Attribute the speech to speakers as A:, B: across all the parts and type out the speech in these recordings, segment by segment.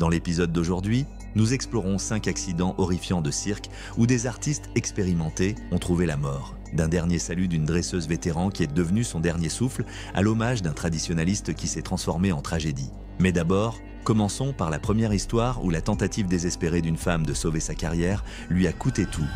A: Dans l'épisode d'aujourd'hui, nous explorons 5 accidents horrifiants de cirque où des artistes expérimentés ont trouvé la mort. D'un dernier salut d'une dresseuse vétéran qui est devenue son dernier souffle, à l'hommage d'un traditionnaliste qui s'est transformé en tragédie. Mais d'abord, commençons par la première histoire où la tentative désespérée d'une femme de sauver sa carrière lui a coûté tout.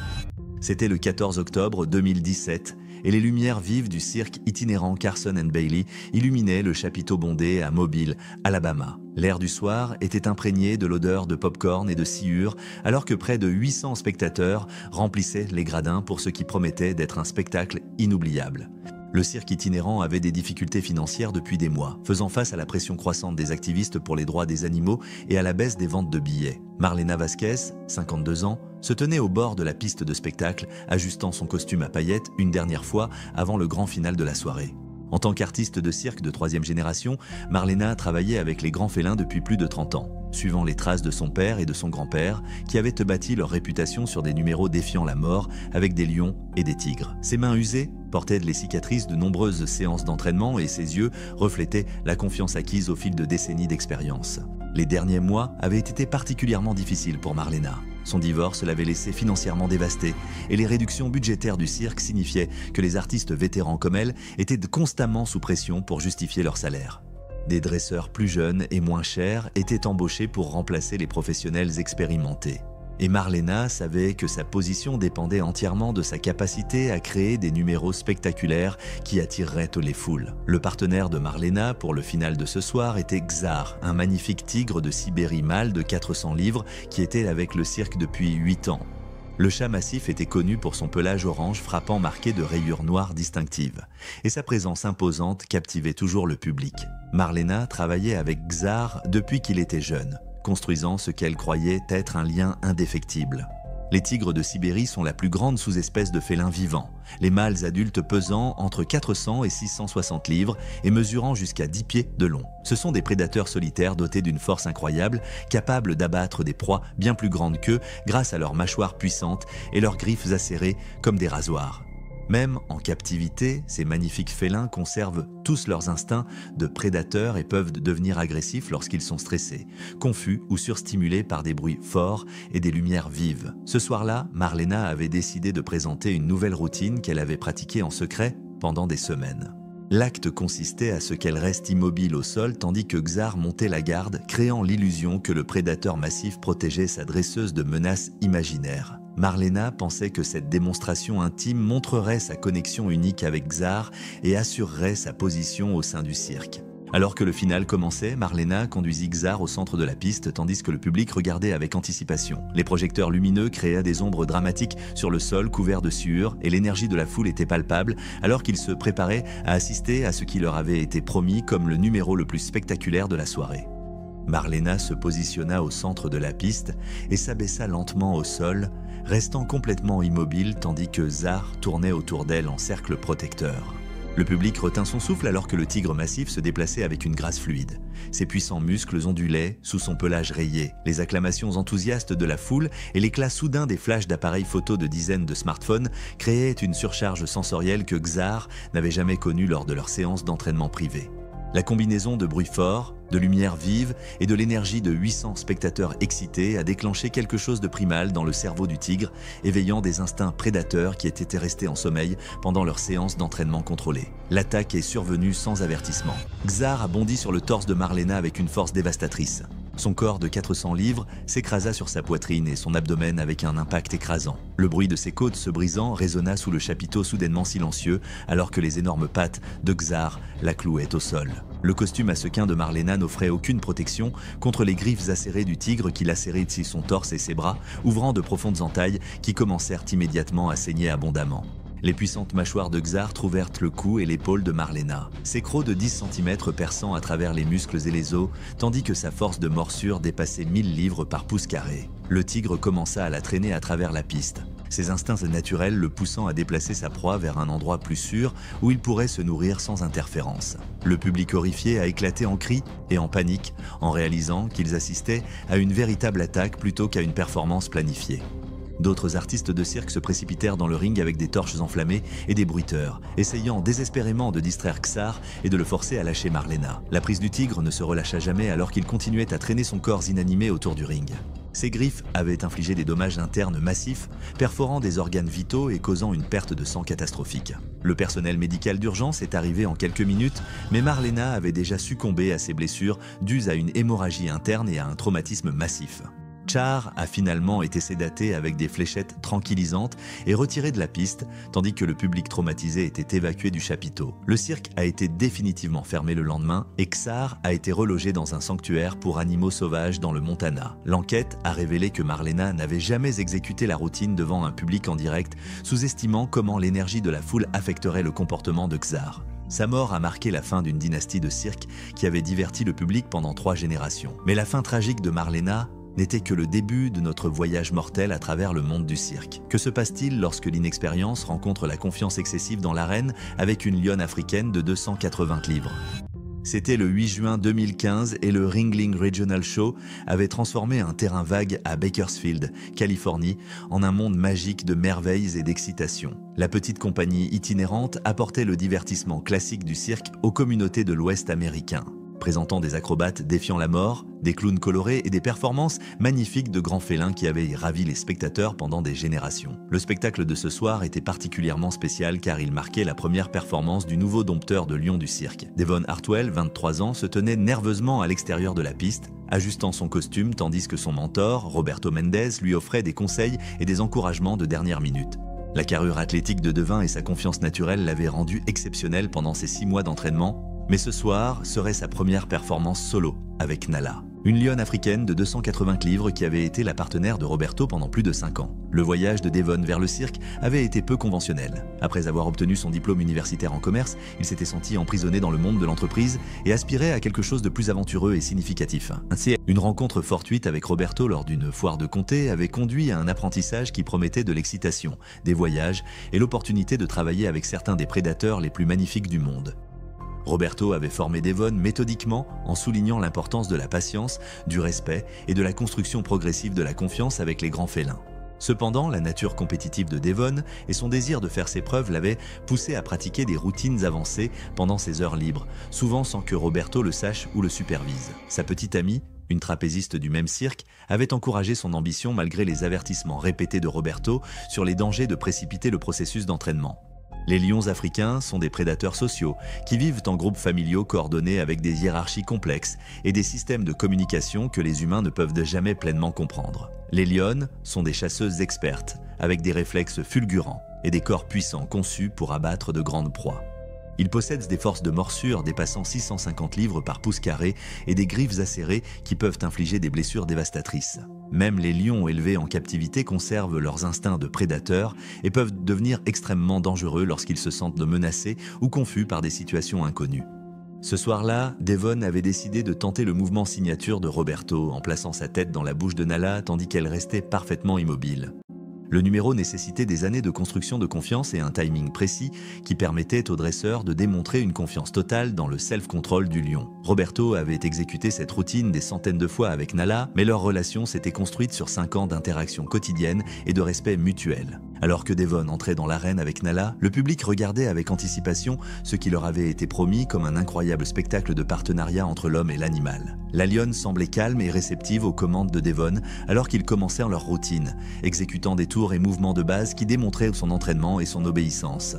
A: C'était le 14 octobre 2017 et les lumières vives du cirque itinérant Carson & Bailey illuminaient le chapiteau bondé à Mobile, Alabama. L'air du soir était imprégné de l'odeur de pop-corn et de sciure alors que près de 800 spectateurs remplissaient les gradins pour ce qui promettait d'être un spectacle inoubliable. Le cirque itinérant avait des difficultés financières depuis des mois, faisant face à la pression croissante des activistes pour les droits des animaux et à la baisse des ventes de billets. Marlena Vasquez, 52 ans, se tenait au bord de la piste de spectacle, ajustant son costume à paillettes une dernière fois avant le grand final de la soirée. En tant qu'artiste de cirque de 3e génération, Marlena travaillait avec les grands félins depuis plus de 30 ans, suivant les traces de son père et de son grand-père, qui avaient bâti leur réputation sur des numéros défiant la mort avec des lions et des tigres. Ses mains usées portaient les cicatrices de nombreuses séances d'entraînement et ses yeux reflétaient la confiance acquise au fil de décennies d'expérience. Les derniers mois avaient été particulièrement difficiles pour Marlena. Son divorce l'avait laissée financièrement dévastée et les réductions budgétaires du cirque signifiaient que les artistes vétérans comme elle étaient constamment sous pression pour justifier leur salaire. Des dresseurs plus jeunes et moins chers étaient embauchés pour remplacer les professionnels expérimentés. Et Marlena savait que sa position dépendait entièrement de sa capacité à créer des numéros spectaculaires qui attireraient les foules. Le partenaire de Marlena pour le final de ce soir était Czar, un magnifique tigre de Sibérie mâle de 400 livres qui était avec le cirque depuis 8 ans. Le chat massif était connu pour son pelage orange frappant marqué de rayures noires distinctives. Et sa présence imposante captivait toujours le public. Marlena travaillait avec Czar depuis qu'il était jeune, construisant ce qu'elle croyait être un lien indéfectible. Les tigres de Sibérie sont la plus grande sous-espèce de félins vivants, les mâles adultes pesant entre 400 et 660 livres et mesurant jusqu'à 10 pieds de long. Ce sont des prédateurs solitaires dotés d'une force incroyable, capables d'abattre des proies bien plus grandes qu'eux grâce à leurs mâchoires puissantes et leurs griffes acérées comme des rasoirs. Même en captivité, ces magnifiques félins conservent tous leurs instincts de prédateurs et peuvent devenir agressifs lorsqu'ils sont stressés, confus ou surstimulés par des bruits forts et des lumières vives. Ce soir-là, Marlena avait décidé de présenter une nouvelle routine qu'elle avait pratiquée en secret pendant des semaines. L'acte consistait à ce qu'elle reste immobile au sol tandis que Czar montait la garde, créant l'illusion que le prédateur massif protégeait sa dresseuse de menaces imaginaires. Marlena pensait que cette démonstration intime montrerait sa connexion unique avec Czar et assurerait sa position au sein du cirque. Alors que le final commençait, Marlena conduisit Czar au centre de la piste tandis que le public regardait avec anticipation. Les projecteurs lumineux créaient des ombres dramatiques sur le sol couvert de sueur et l'énergie de la foule était palpable alors qu'ils se préparaient à assister à ce qui leur avait été promis comme le numéro le plus spectaculaire de la soirée. Marlena se positionna au centre de la piste et s'abaissa lentement au sol, restant complètement immobile tandis que Czar tournait autour d'elle en cercle protecteur. Le public retint son souffle alors que le tigre massif se déplaçait avec une grâce fluide. Ses puissants muscles ondulaient sous son pelage rayé. Les acclamations enthousiastes de la foule et l'éclat soudain des flashs d'appareils photo de dizaines de smartphones créaient une surcharge sensorielle que Czar n'avait jamais connue lors de leurs séances d'entraînement privées. La combinaison de bruits forts, de lumières vives et de l'énergie de 800 spectateurs excités a déclenché quelque chose de primal dans le cerveau du tigre, éveillant des instincts prédateurs qui étaient restés en sommeil pendant leur séance d'entraînement contrôlée. L'attaque est survenue sans avertissement. Czar a bondi sur le torse de Marlena avec une force dévastatrice. Son corps de 400 livres s'écrasa sur sa poitrine et son abdomen avec un impact écrasant. Le bruit de ses côtes se brisant résonna sous le chapiteau soudainement silencieux alors que les énormes pattes de Czar la clouaient au sol. Le costume à sequins de Marlena n'offrait aucune protection contre les griffes acérées du tigre qui lacérait ici son torse et ses bras, ouvrant de profondes entailles qui commencèrent immédiatement à saigner abondamment. Les puissantes mâchoires de Czar trouvèrent le cou et l'épaule de Marlena, ses crocs de 10 cm perçant à travers les muscles et les os, tandis que sa force de morsure dépassait 1000 livres par pouce carré. Le tigre commença à la traîner à travers la piste, ses instincts naturels le poussant à déplacer sa proie vers un endroit plus sûr où il pourrait se nourrir sans interférence. Le public horrifié a éclaté en cris et en panique en réalisant qu'ils assistaient à une véritable attaque plutôt qu'à une performance planifiée. D'autres artistes de cirque se précipitèrent dans le ring avec des torches enflammées et des bruiteurs, essayant désespérément de distraire Czar et de le forcer à lâcher Marlena. La prise du tigre ne se relâcha jamais alors qu'il continuait à traîner son corps inanimé autour du ring. Ses griffes avaient infligé des dommages internes massifs, perforant des organes vitaux et causant une perte de sang catastrophique. Le personnel médical d'urgence est arrivé en quelques minutes, mais Marlena avait déjà succombé à ses blessures dues à une hémorragie interne et à un traumatisme massif. Czar a finalement été sédaté avec des fléchettes tranquillisantes et retiré de la piste, tandis que le public traumatisé était évacué du chapiteau. Le cirque a été définitivement fermé le lendemain et Czar a été relogé dans un sanctuaire pour animaux sauvages dans le Montana. L'enquête a révélé que Marlena n'avait jamais exécuté la routine devant un public en direct, sous-estimant comment l'énergie de la foule affecterait le comportement de Czar. Sa mort a marqué la fin d'une dynastie de cirque qui avait diverti le public pendant 3 générations. Mais la fin tragique de Marlena n'était que le début de notre voyage mortel à travers le monde du cirque. Que se passe-t-il lorsque l'inexpérience rencontre la confiance excessive dans l'arène avec une lionne africaine de 280 livres? C'était le 8 juin 2015 et le Ringling Regional Show avait transformé un terrain vague à Bakersfield, Californie, en un monde magique de merveilles et d'excitation. La petite compagnie itinérante apportait le divertissement classique du cirque aux communautés de l'Ouest américain, présentant des acrobates défiant la mort, des clowns colorés et des performances magnifiques de grands félins qui avaient ravi les spectateurs pendant des générations. Le spectacle de ce soir était particulièrement spécial car il marquait la première performance du nouveau dompteur de lions du cirque. Devon Hartwell, 23 ans, se tenait nerveusement à l'extérieur de la piste, ajustant son costume tandis que son mentor, Roberto Mendez, lui offrait des conseils et des encouragements de dernière minute. La carrure athlétique de Devon et sa confiance naturelle l'avaient rendu exceptionnel pendant ses 6 mois d'entraînement. Mais ce soir serait sa première performance solo avec Nala, une lionne africaine de 280 livres qui avait été la partenaire de Roberto pendant plus de 5 ans. Le voyage de Devon vers le cirque avait été peu conventionnel. Après avoir obtenu son diplôme universitaire en commerce, il s'était senti emprisonné dans le monde de l'entreprise et aspirait à quelque chose de plus aventureux et significatif. Ainsi, une rencontre fortuite avec Roberto lors d'une foire de comté avait conduit à un apprentissage qui promettait de l'excitation, des voyages et l'opportunité de travailler avec certains des prédateurs les plus magnifiques du monde. Roberto avait formé Devon méthodiquement en soulignant l'importance de la patience, du respect et de la construction progressive de la confiance avec les grands félins. Cependant, la nature compétitive de Devon et son désir de faire ses preuves l'avaient poussé à pratiquer des routines avancées pendant ses heures libres, souvent sans que Roberto le sache ou le supervise. Sa petite amie, une trapéziste du même cirque, avait encouragé son ambition malgré les avertissements répétés de Roberto sur les dangers de précipiter le processus d'entraînement. Les lions africains sont des prédateurs sociaux qui vivent en groupes familiaux coordonnés avec des hiérarchies complexes et des systèmes de communication que les humains ne peuvent jamais pleinement comprendre. Les lionnes sont des chasseuses expertes avec des réflexes fulgurants et des corps puissants conçus pour abattre de grandes proies. Ils possèdent des forces de morsure dépassant 650 livres par pouce carré et des griffes acérées qui peuvent infliger des blessures dévastatrices. Même les lions élevés en captivité conservent leurs instincts de prédateurs et peuvent devenir extrêmement dangereux lorsqu'ils se sentent menacés ou confus par des situations inconnues. Ce soir-là, Devon avait décidé de tenter le mouvement signature de Roberto en plaçant sa tête dans la bouche de Nala tandis qu'elle restait parfaitement immobile. Le numéro nécessitait des années de construction de confiance et un timing précis qui permettait au dresseur de démontrer une confiance totale dans le self-control du lion. Roberto avait exécuté cette routine des centaines de fois avec Nala, mais leur relation s'était construite sur 5 ans d'interaction quotidienne et de respect mutuel. Alors que Devon entrait dans l'arène avec Nala, le public regardait avec anticipation ce qui leur avait été promis comme un incroyable spectacle de partenariat entre l'homme et l'animal. La lionne semblait calme et réceptive aux commandes de Devon alors qu'ils commencèrent leur routine, exécutant des tours et mouvements de base qui démontraient son entraînement et son obéissance.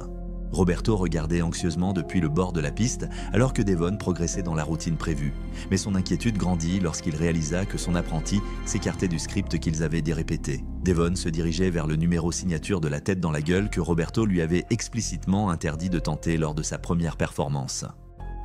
A: Roberto regardait anxieusement depuis le bord de la piste alors que Devon progressait dans la routine prévue. Mais son inquiétude grandit lorsqu'il réalisa que son apprenti s'écartait du script qu'ils avaient répété. Devon se dirigeait vers le numéro signature de la tête dans la gueule que Roberto lui avait explicitement interdit de tenter lors de sa première performance.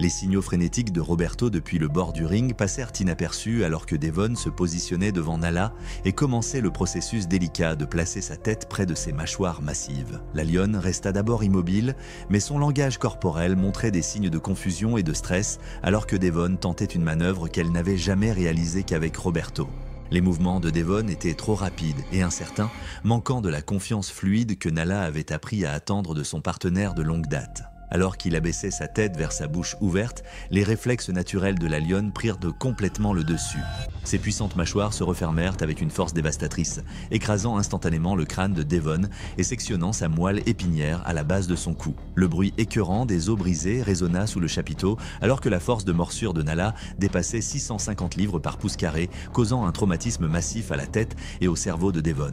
A: Les signaux frénétiques de Roberto depuis le bord du ring passèrent inaperçus alors que Devon se positionnait devant Nala et commençait le processus délicat de placer sa tête près de ses mâchoires massives. La lionne resta d'abord immobile, mais son langage corporel montrait des signes de confusion et de stress alors que Devon tentait une manœuvre qu'elle n'avait jamais réalisée qu'avec Roberto. Les mouvements de Devon étaient trop rapides et incertains, manquant de la confiance fluide que Nala avait appris à attendre de son partenaire de longue date. Alors qu'il abaissait sa tête vers sa bouche ouverte, les réflexes naturels de la lionne prirent complètement le dessus. Ses puissantes mâchoires se refermèrent avec une force dévastatrice, écrasant instantanément le crâne de Devon et sectionnant sa moelle épinière à la base de son cou. Le bruit écœurant des os brisés résonna sous le chapiteau alors que la force de morsure de Nala dépassait 650 livres par pouce carré, causant un traumatisme massif à la tête et au cerveau de Devon.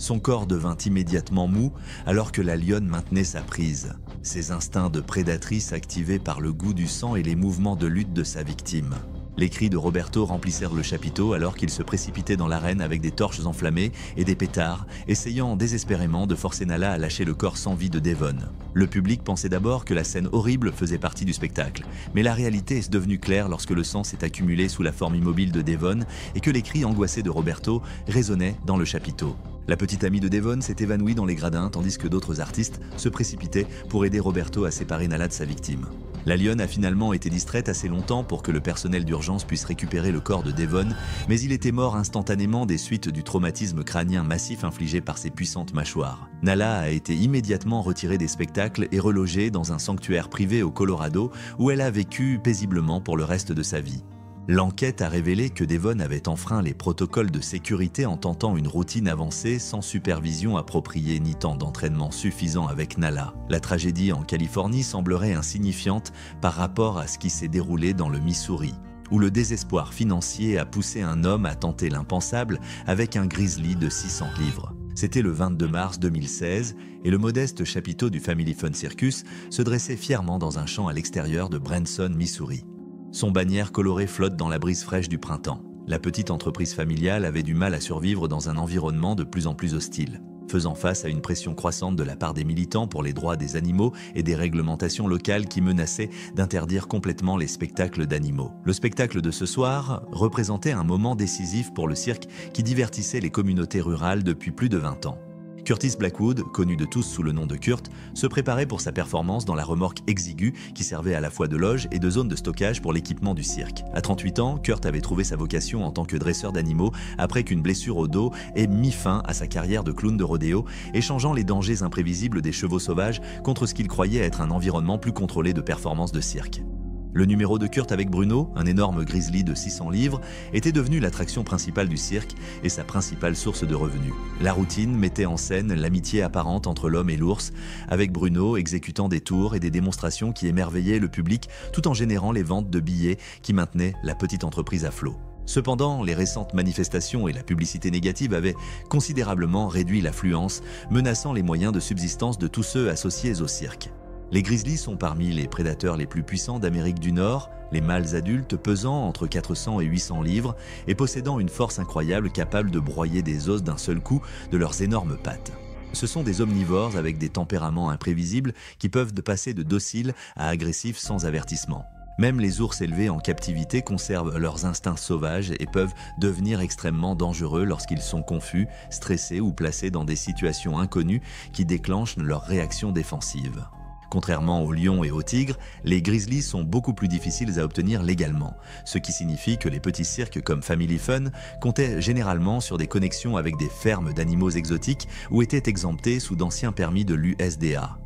A: Son corps devint immédiatement mou alors que la lionne maintenait sa prise. Ses instincts de prédatrice activés par le goût du sang et les mouvements de lutte de sa victime. Les cris de Roberto remplissèrent le chapiteau alors qu'il se précipitait dans l'arène avec des torches enflammées et des pétards, essayant désespérément de forcer Nala à lâcher le corps sans vie de Devon. Le public pensait d'abord que la scène horrible faisait partie du spectacle, mais la réalité est devenue claire lorsque le sang s'est accumulé sous la forme immobile de Devon et que les cris angoissés de Roberto résonnaient dans le chapiteau. La petite amie de Devon s'est évanouie dans les gradins tandis que d'autres artistes se précipitaient pour aider Roberto à séparer Nala de sa victime. La lionne a finalement été distraite assez longtemps pour que le personnel d'urgence puisse récupérer le corps de Devon, mais il était mort instantanément des suites du traumatisme crânien massif infligé par ses puissantes mâchoires. Nala a été immédiatement retirée des spectacles et relogée dans un sanctuaire privé au Colorado où elle a vécu paisiblement pour le reste de sa vie. L'enquête a révélé que Devon avait enfreint les protocoles de sécurité en tentant une routine avancée sans supervision appropriée ni temps d'entraînement suffisant avec Nala. La tragédie en Californie semblerait insignifiante par rapport à ce qui s'est déroulé dans le Missouri, où le désespoir financier a poussé un homme à tenter l'impensable avec un grizzly de 600 livres. C'était le 22 mars 2016 et le modeste chapiteau du Family Fun Circus se dressait fièrement dans un champ à l'extérieur de Branson, Missouri. Son bannière colorée flotte dans la brise fraîche du printemps. La petite entreprise familiale avait du mal à survivre dans un environnement de plus en plus hostile, faisant face à une pression croissante de la part des militants pour les droits des animaux et des réglementations locales qui menaçaient d'interdire complètement les spectacles d'animaux. Le spectacle de ce soir représentait un moment décisif pour le cirque qui divertissait les communautés rurales depuis plus de 20 ans. Curtis Blackwood, connu de tous sous le nom de Kurt, se préparait pour sa performance dans la remorque exiguë qui servait à la fois de loge et de zone de stockage pour l'équipement du cirque. À 38 ans, Kurt avait trouvé sa vocation en tant que dresseur d'animaux après qu'une blessure au dos ait mis fin à sa carrière de clown de rodéo, échangeant les dangers imprévisibles des chevaux sauvages contre ce qu'il croyait être un environnement plus contrôlé de performance de cirque. Le numéro de Kurt avec Bruno, un énorme grizzly de 600 livres, était devenu l'attraction principale du cirque et sa principale source de revenus. La routine mettait en scène l'amitié apparente entre l'homme et l'ours, avec Bruno exécutant des tours et des démonstrations qui émerveillaient le public tout en générant les ventes de billets qui maintenaient la petite entreprise à flot. Cependant, les récentes manifestations et la publicité négative avaient considérablement réduit l'affluence, menaçant les moyens de subsistance de tous ceux associés au cirque. Les grizzlies sont parmi les prédateurs les plus puissants d'Amérique du Nord, les mâles adultes pesant entre 400 et 800 livres et possédant une force incroyable capable de broyer des os d'un seul coup de leurs énormes pattes. Ce sont des omnivores avec des tempéraments imprévisibles qui peuvent passer de dociles à agressifs sans avertissement. Même les ours élevés en captivité conservent leurs instincts sauvages et peuvent devenir extrêmement dangereux lorsqu'ils sont confus, stressés ou placés dans des situations inconnues qui déclenchent leur réaction défensive. Contrairement aux lions et aux tigres, les grizzlies sont beaucoup plus difficiles à obtenir légalement, ce qui signifie que les petits cirques comme Family Fun comptaient généralement sur des connexions avec des fermes d'animaux exotiques ou étaient exemptés sous d'anciens permis de l'USDA.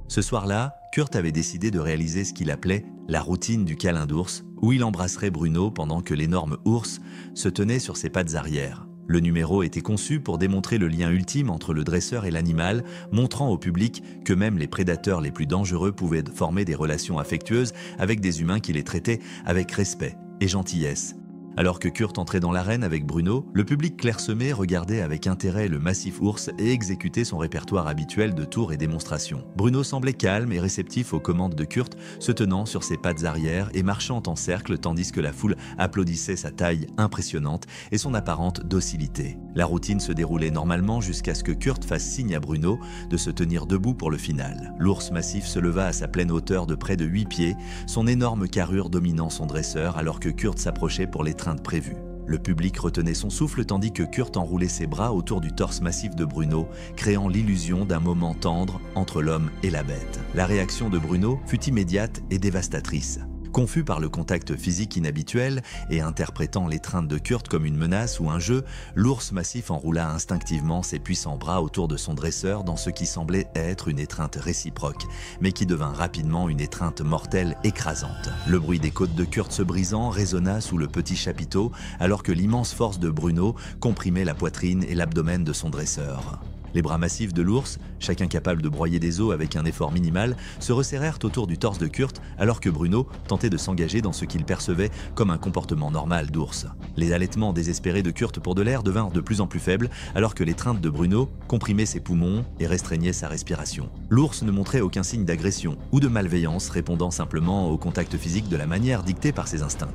A: Ce soir-là, Kurt avait décidé de réaliser ce qu'il appelait la routine du câlin d'ours, où il embrasserait Bruno pendant que l'énorme ours se tenait sur ses pattes arrière. Le numéro était conçu pour démontrer le lien ultime entre le dresseur et l'animal, montrant au public que même les prédateurs les plus dangereux pouvaient former des relations affectueuses avec des humains qui les traitaient avec respect et gentillesse. Alors que Kurt entrait dans l'arène avec Bruno, le public clairsemé regardait avec intérêt le massif ours et exécutait son répertoire habituel de tours et démonstrations. Bruno semblait calme et réceptif aux commandes de Kurt, se tenant sur ses pattes arrière et marchant en cercle tandis que la foule applaudissait sa taille impressionnante et son apparente docilité. La routine se déroulait normalement jusqu'à ce que Kurt fasse signe à Bruno de se tenir debout pour le final. L'ours massif se leva à sa pleine hauteur de près de 8 pieds, son énorme carrure dominant son dresseur alors que Kurt s'approchait pour l'étreindre prévu. Le public retenait son souffle tandis que Kurt enroulait ses bras autour du torse massif de Bruno, créant l'illusion d'un moment tendre entre l'homme et la bête. La réaction de Bruno fut immédiate et dévastatrice. Confus par le contact physique inhabituel et interprétant l'étreinte de Kurt comme une menace ou un jeu, l'ours massif enroula instinctivement ses puissants bras autour de son dresseur dans ce qui semblait être une étreinte réciproque, mais qui devint rapidement une étreinte mortelle écrasante. Le bruit des côtes de Kurt se brisant résonna sous le petit chapiteau alors que l'immense force de Bruno comprimait la poitrine et l'abdomen de son dresseur. Les bras massifs de l'ours, chacun capable de broyer des os avec un effort minimal, se resserrèrent autour du torse de Kurt alors que Bruno tentait de s'engager dans ce qu'il percevait comme un comportement normal d'ours. Les halètements désespérés de Kurt pour de l'air devinrent de plus en plus faibles alors que l'étreinte de Bruno comprimait ses poumons et restreignait sa respiration. L'ours ne montrait aucun signe d'agression ou de malveillance, répondant simplement au contact physique de la manière dictée par ses instincts.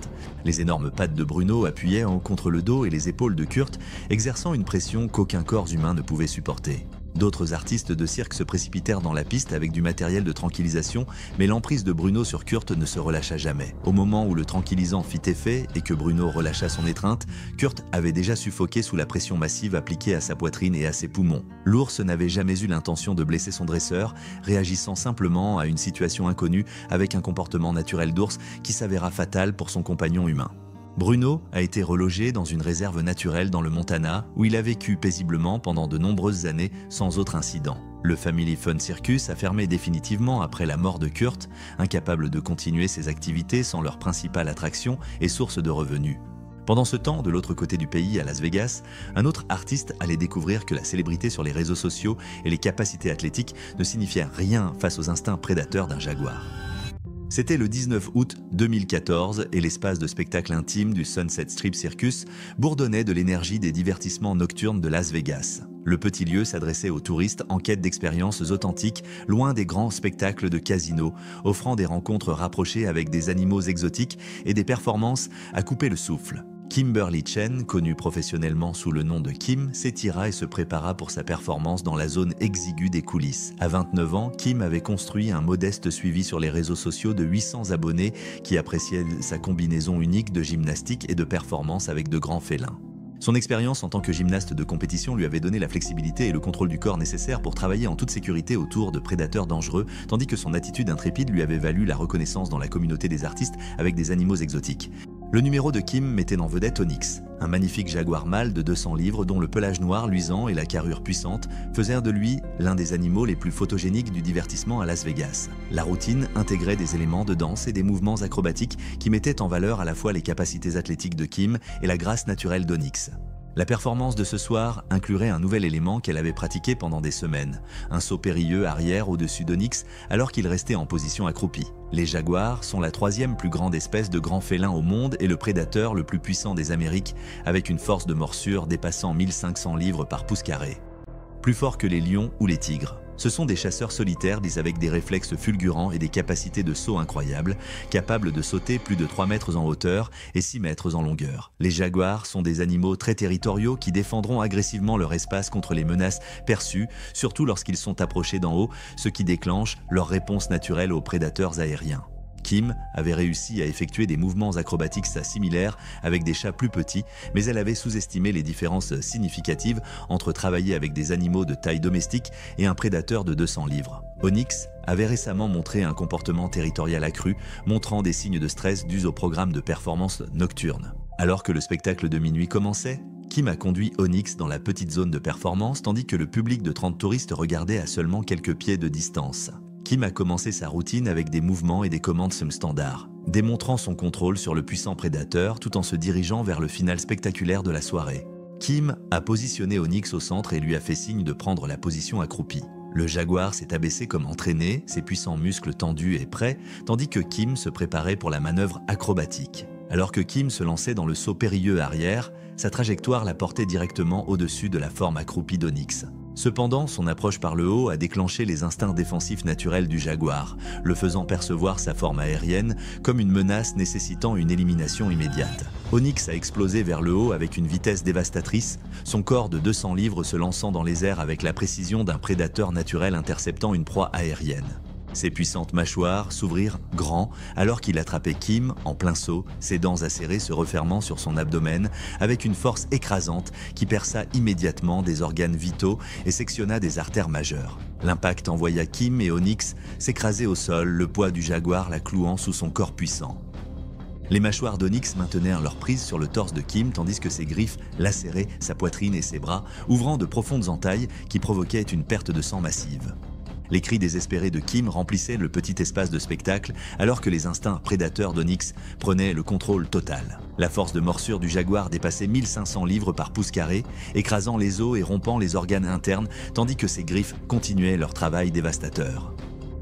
A: Les énormes pattes de Bruno appuyaient contre le dos et les épaules de Kurt, exerçant une pression qu'aucun corps humain ne pouvait supporter. D'autres artistes de cirque se précipitèrent dans la piste avec du matériel de tranquillisation, mais l'emprise de Bruno sur Kurt ne se relâcha jamais. Au moment où le tranquillisant fit effet et que Bruno relâcha son étreinte, Kurt avait déjà suffoqué sous la pression massive appliquée à sa poitrine et à ses poumons. L'ours n'avait jamais eu l'intention de blesser son dresseur, réagissant simplement à une situation inconnue avec un comportement naturel d'ours qui s'avéra fatal pour son compagnon humain. Bruno a été relogé dans une réserve naturelle dans le Montana où il a vécu paisiblement pendant de nombreuses années sans autre incident. Le Family Fun Circus a fermé définitivement après la mort de Kurt, incapable de continuer ses activités sans leur principale attraction et source de revenus. Pendant ce temps, de l'autre côté du pays, à Las Vegas, un autre artiste allait découvrir que la célébrité sur les réseaux sociaux et les capacités athlétiques ne signifiaient rien face aux instincts prédateurs d'un jaguar. C'était le 19 août 2014 et l'espace de spectacle intime du Sunset Strip Circus bourdonnait de l'énergie des divertissements nocturnes de Las Vegas. Le petit lieu s'adressait aux touristes en quête d'expériences authentiques, loin des grands spectacles de casino, offrant des rencontres rapprochées avec des animaux exotiques et des performances à couper le souffle. Kimberly Chen, connue professionnellement sous le nom de Kim, s'étira et se prépara pour sa performance dans la zone exiguë des coulisses. À 29 ans, Kim avait construit un modeste suivi sur les réseaux sociaux de 800 abonnés qui appréciaient sa combinaison unique de gymnastique et de performance avec de grands félins. Son expérience en tant que gymnaste de compétition lui avait donné la flexibilité et le contrôle du corps nécessaires pour travailler en toute sécurité autour de prédateurs dangereux, tandis que son attitude intrépide lui avait valu la reconnaissance dans la communauté des artistes avec des animaux exotiques. Le numéro de Kim mettait en vedette Onyx, un magnifique jaguar mâle de 200 livres dont le pelage noir luisant et la carrure puissante faisaient de lui l'un des animaux les plus photogéniques du divertissement à Las Vegas. La routine intégrait des éléments de danse et des mouvements acrobatiques qui mettaient en valeur à la fois les capacités athlétiques de Kim et la grâce naturelle d'Onyx. La performance de ce soir inclurait un nouvel élément qu'elle avait pratiqué pendant des semaines, un saut périlleux arrière au-dessus d'Onyx alors qu'il restait en position accroupie. Les jaguars sont la troisième plus grande espèce de grands félins au monde et le prédateur le plus puissant des Amériques, avec une force de morsure dépassant 1500 livres par pouce carré. Plus fort que les lions ou les tigres. Ce sont des chasseurs solitaires avec des réflexes fulgurants et des capacités de saut incroyables, capables de sauter plus de 3 mètres en hauteur et 6 mètres en longueur. Les jaguars sont des animaux très territoriaux qui défendront agressivement leur espace contre les menaces perçues, surtout lorsqu'ils sont approchés d'en haut, ce qui déclenche leur réponse naturelle aux prédateurs aériens. Kim avait réussi à effectuer des mouvements acrobatiques similaires avec des chats plus petits, mais elle avait sous-estimé les différences significatives entre travailler avec des animaux de taille domestique et un prédateur de 200 livres. Onyx avait récemment montré un comportement territorial accru, montrant des signes de stress dus au programme de performance nocturne. Alors que le spectacle de minuit commençait, Kim a conduit Onyx dans la petite zone de performance tandis que le public de 30 touristes regardait à seulement quelques pieds de distance. Kim a commencé sa routine avec des mouvements et des commandes standards, démontrant son contrôle sur le puissant prédateur tout en se dirigeant vers le final spectaculaire de la soirée. Kim a positionné Onyx au centre et lui a fait signe de prendre la position accroupie. Le jaguar s'est abaissé comme entraîné, ses puissants muscles tendus et prêts, tandis que Kim se préparait pour la manœuvre acrobatique. Alors que Kim se lançait dans le saut périlleux arrière, sa trajectoire la portait directement au-dessus de la forme accroupie d'Onyx. Cependant, son approche par le haut a déclenché les instincts défensifs naturels du jaguar, le faisant percevoir sa forme aérienne comme une menace nécessitant une élimination immédiate. Onyx a explosé vers le haut avec une vitesse dévastatrice, son corps de 200 livres se lançant dans les airs avec la précision d'un prédateur naturel interceptant une proie aérienne. Ses puissantes mâchoires s'ouvrirent grand alors qu'il attrapait Kim en plein saut, ses dents acérées se refermant sur son abdomen avec une force écrasante qui perça immédiatement des organes vitaux et sectionna des artères majeures. L'impact envoya Kim et Onyx s'écraser au sol, le poids du jaguar la clouant sous son corps puissant. Les mâchoires d'Onyx maintenèrent leur prise sur le torse de Kim tandis que ses griffes lacéraient sa poitrine et ses bras, ouvrant de profondes entailles qui provoquaient une perte de sang massive. Les cris désespérés de Kim remplissaient le petit espace de spectacle alors que les instincts prédateurs d'Onyx prenaient le contrôle total. La force de morsure du jaguar dépassait 1500 livres par pouce carré, écrasant les os et rompant les organes internes tandis que ses griffes continuaient leur travail dévastateur.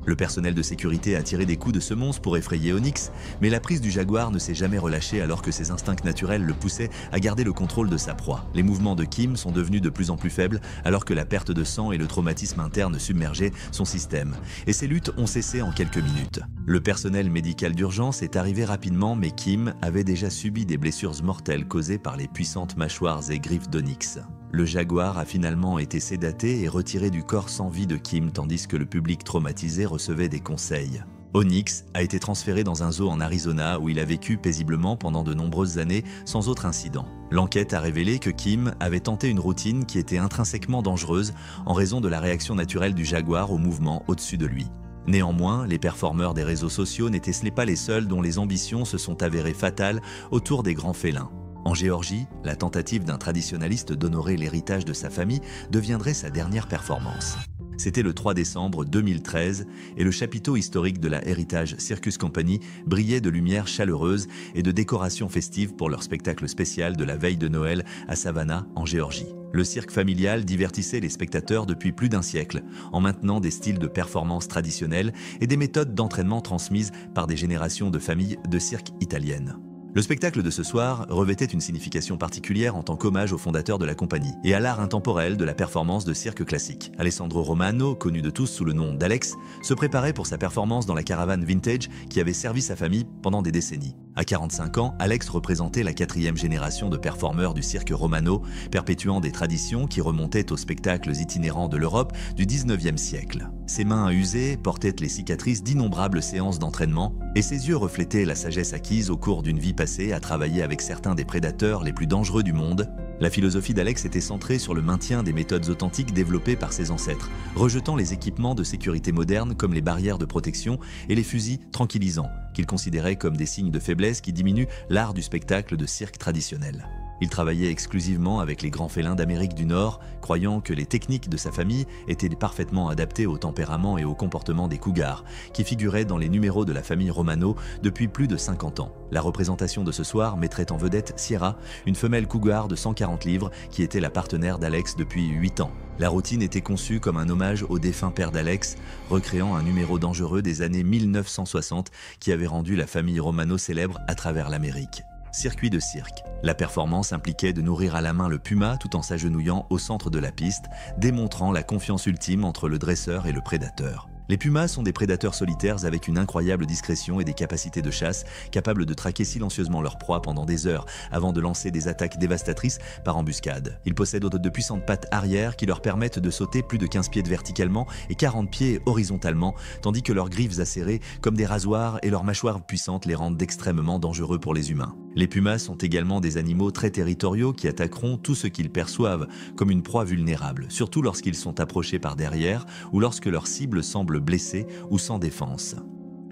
A: Le personnel de sécurité a tiré des coups de semonce pour effrayer Onyx, mais la prise du jaguar ne s'est jamais relâchée alors que ses instincts naturels le poussaient à garder le contrôle de sa proie. Les mouvements de Kim sont devenus de plus en plus faibles alors que la perte de sang et le traumatisme interne submergeaient son système, et ces luttes ont cessé en quelques minutes. Le personnel médical d'urgence est arrivé rapidement, mais Kim avait déjà subi des blessures mortelles causées par les puissantes mâchoires et griffes d'Onyx. Le jaguar a finalement été sédaté et retiré du corps sans vie de Kim tandis que le public traumatisé recevait des conseils. Onyx a été transféré dans un zoo en Arizona où il a vécu paisiblement pendant de nombreuses années sans autre incident. L'enquête a révélé que Kim avait tenté une routine qui était intrinsèquement dangereuse en raison de la réaction naturelle du jaguar au mouvement au-dessus de lui. Néanmoins, les performeurs des réseaux sociaux n'étaient pas les seuls dont les ambitions se sont avérées fatales autour des grands félins. En Géorgie, la tentative d'un traditionnaliste d'honorer l'héritage de sa famille deviendrait sa dernière performance. C'était le 3 décembre 2013 et le chapiteau historique de la Heritage Circus Company brillait de lumières chaleureuses et de décorations festives pour leur spectacle spécial de la veille de Noël à Savannah, en Géorgie. Le cirque familial divertissait les spectateurs depuis plus d'un siècle, en maintenant des styles de performance traditionnels et des méthodes d'entraînement transmises par des générations de familles de cirque italiennes. Le spectacle de ce soir revêtait une signification particulière en tant qu'hommage au fondateur de la compagnie et à l'art intemporel de la performance de cirque classique. Alessandro Romano, connu de tous sous le nom d'Alex, se préparait pour sa performance dans la caravane vintage qui avait servi sa famille pendant des décennies. À 45 ans, Alex représentait la 4e génération de performeurs du cirque Romano, perpétuant des traditions qui remontaient aux spectacles itinérants de l'Europe du 19e siècle. Ses mains usées portaient les cicatrices d'innombrables séances d'entraînement et ses yeux reflétaient la sagesse acquise au cours d'une vie passée à travailler avec certains des prédateurs les plus dangereux du monde. La philosophie d'Alex était centrée sur le maintien des méthodes authentiques développées par ses ancêtres, rejetant les équipements de sécurité modernes comme les barrières de protection et les fusils tranquillisants, qu'il considérait comme des signes de faiblesse qui diminuent l'art du spectacle de cirque traditionnel. Il travaillait exclusivement avec les grands félins d'Amérique du Nord, croyant que les techniques de sa famille étaient parfaitement adaptées au tempérament et au comportement des cougars, qui figuraient dans les numéros de la famille Romano depuis plus de 50 ans. La représentation de ce soir mettrait en vedette Sierra, une femelle cougar de 140 livres qui était la partenaire d'Alex depuis 8 ans. La routine était conçue comme un hommage au défunt père d'Alex, recréant un numéro dangereux des années 1960 qui avait rendu la famille Romano célèbre à travers l'Amérique. Circuit de cirque. La performance impliquait de nourrir à la main le puma tout en s'agenouillant au centre de la piste, démontrant la confiance ultime entre le dresseur et le prédateur. Les pumas sont des prédateurs solitaires avec une incroyable discrétion et des capacités de chasse, capables de traquer silencieusement leur proie pendant des heures avant de lancer des attaques dévastatrices par embuscade. Ils possèdent de puissantes pattes arrière qui leur permettent de sauter plus de 15 pieds verticalement et 40 pieds horizontalement, tandis que leurs griffes acérées comme des rasoirs et leurs mâchoires puissantes les rendent extrêmement dangereux pour les humains. Les pumas sont également des animaux très territoriaux qui attaqueront tout ce qu'ils perçoivent comme une proie vulnérable, surtout lorsqu'ils sont approchés par derrière ou lorsque leur cible semble blessée ou sans défense.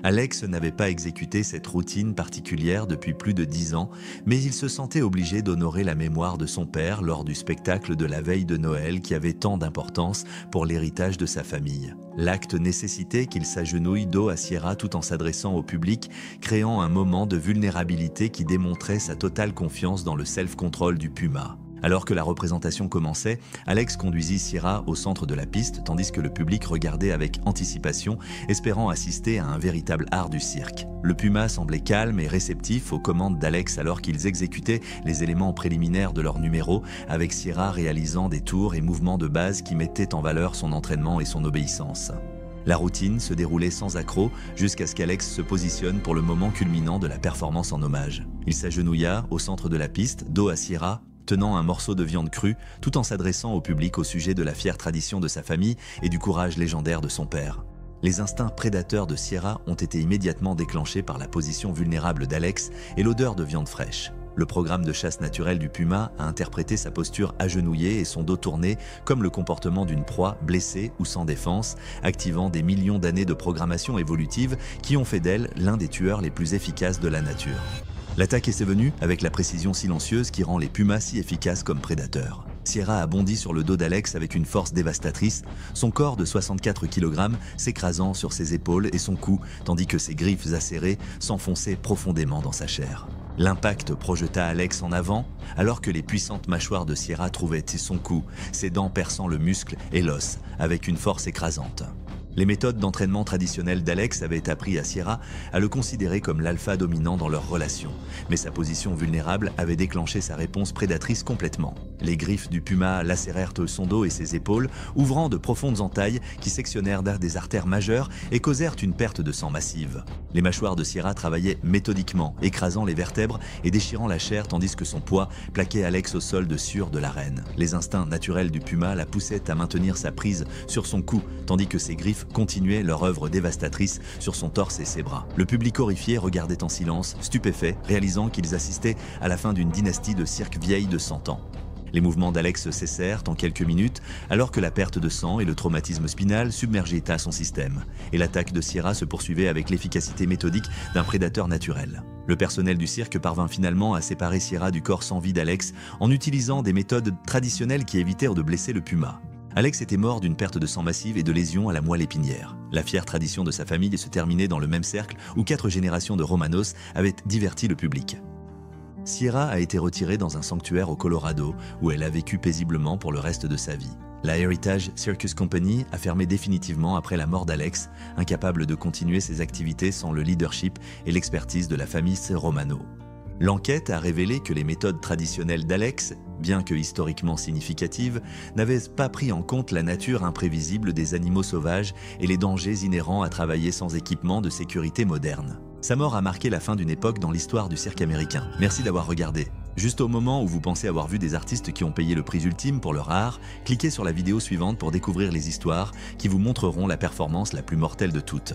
A: Alex n'avait pas exécuté cette routine particulière depuis plus de 10 ans, mais il se sentait obligé d'honorer la mémoire de son père lors du spectacle de la veille de Noël qui avait tant d'importance pour l'héritage de sa famille. L'acte nécessitait qu'il s'agenouille dos à Sierra tout en s'adressant au public, créant un moment de vulnérabilité qui démontrait sa totale confiance dans le self-control du puma. Alors que la représentation commençait, Alex conduisit Sierra au centre de la piste tandis que le public regardait avec anticipation, espérant assister à un véritable art du cirque. Le puma semblait calme et réceptif aux commandes d'Alex alors qu'ils exécutaient les éléments préliminaires de leur numéro, avec Sierra réalisant des tours et mouvements de base qui mettaient en valeur son entraînement et son obéissance. La routine se déroulait sans accroc jusqu'à ce qu'Alex se positionne pour le moment culminant de la performance en hommage. Il s'agenouilla au centre de la piste, dos à Sierra, tenant un morceau de viande crue, tout en s'adressant au public au sujet de la fière tradition de sa famille et du courage légendaire de son père. Les instincts prédateurs de Sierra ont été immédiatement déclenchés par la position vulnérable d'Alex et l'odeur de viande fraîche. Le programme de chasse naturelle du puma a interprété sa posture agenouillée et son dos tourné comme le comportement d'une proie blessée ou sans défense, activant des millions d'années de programmation évolutive qui ont fait d'elle l'un des tueurs les plus efficaces de la nature. L'attaque est survenue avec la précision silencieuse qui rend les pumas si efficaces comme prédateurs. Sierra a bondi sur le dos d'Alex avec une force dévastatrice, son corps de 64 kg s'écrasant sur ses épaules et son cou, tandis que ses griffes acérées s'enfonçaient profondément dans sa chair. L'impact projeta Alex en avant, alors que les puissantes mâchoires de Sierra trouvaient son cou, ses dents perçant le muscle et l'os avec une force écrasante. Les méthodes d'entraînement traditionnelles d'Alex avaient appris à Sierra à le considérer comme l'alpha dominant dans leur relation, mais sa position vulnérable avait déclenché sa réponse prédatrice complètement. Les griffes du puma lacérèrent son dos et ses épaules, ouvrant de profondes entailles qui sectionnèrent des artères majeures et causèrent une perte de sang massive. Les mâchoires de Sierra travaillaient méthodiquement, écrasant les vertèbres et déchirant la chair tandis que son poids plaquait Alex au sol de sueur de l'arène. Les instincts naturels du puma la poussaient à maintenir sa prise sur son cou, tandis que ses griffes continuaient leur œuvre dévastatrice sur son torse et ses bras. Le public horrifié regardait en silence, stupéfait, réalisant qu'ils assistaient à la fin d'une dynastie de cirque vieille de 100 ans. Les mouvements d'Alex cessèrent en quelques minutes, alors que la perte de sang et le traumatisme spinal submergeaient son système, et l'attaque de Sierra se poursuivait avec l'efficacité méthodique d'un prédateur naturel. Le personnel du cirque parvint finalement à séparer Sierra du corps sans vie d'Alex en utilisant des méthodes traditionnelles qui évitèrent de blesser le puma. Alex était mort d'une perte de sang massive et de lésions à la moelle épinière. La fière tradition de sa famille se terminait dans le même cercle où 4 générations de Romanos avaient diverti le public. Sierra a été retirée dans un sanctuaire au Colorado où elle a vécu paisiblement pour le reste de sa vie. La Heritage Circus Company a fermé définitivement après la mort d'Alex, incapable de continuer ses activités sans le leadership et l'expertise de la famille Romano. L'enquête a révélé que les méthodes traditionnelles d'Alex, bien que historiquement significatives, n'avaient pas pris en compte la nature imprévisible des animaux sauvages et les dangers inhérents à travailler sans équipement de sécurité moderne. Sa mort a marqué la fin d'une époque dans l'histoire du cirque américain. Merci d'avoir regardé. Juste au moment où vous pensez avoir vu des artistes qui ont payé le prix ultime pour leur art, cliquez sur la vidéo suivante pour découvrir les histoires qui vous montreront la performance la plus mortelle de toutes.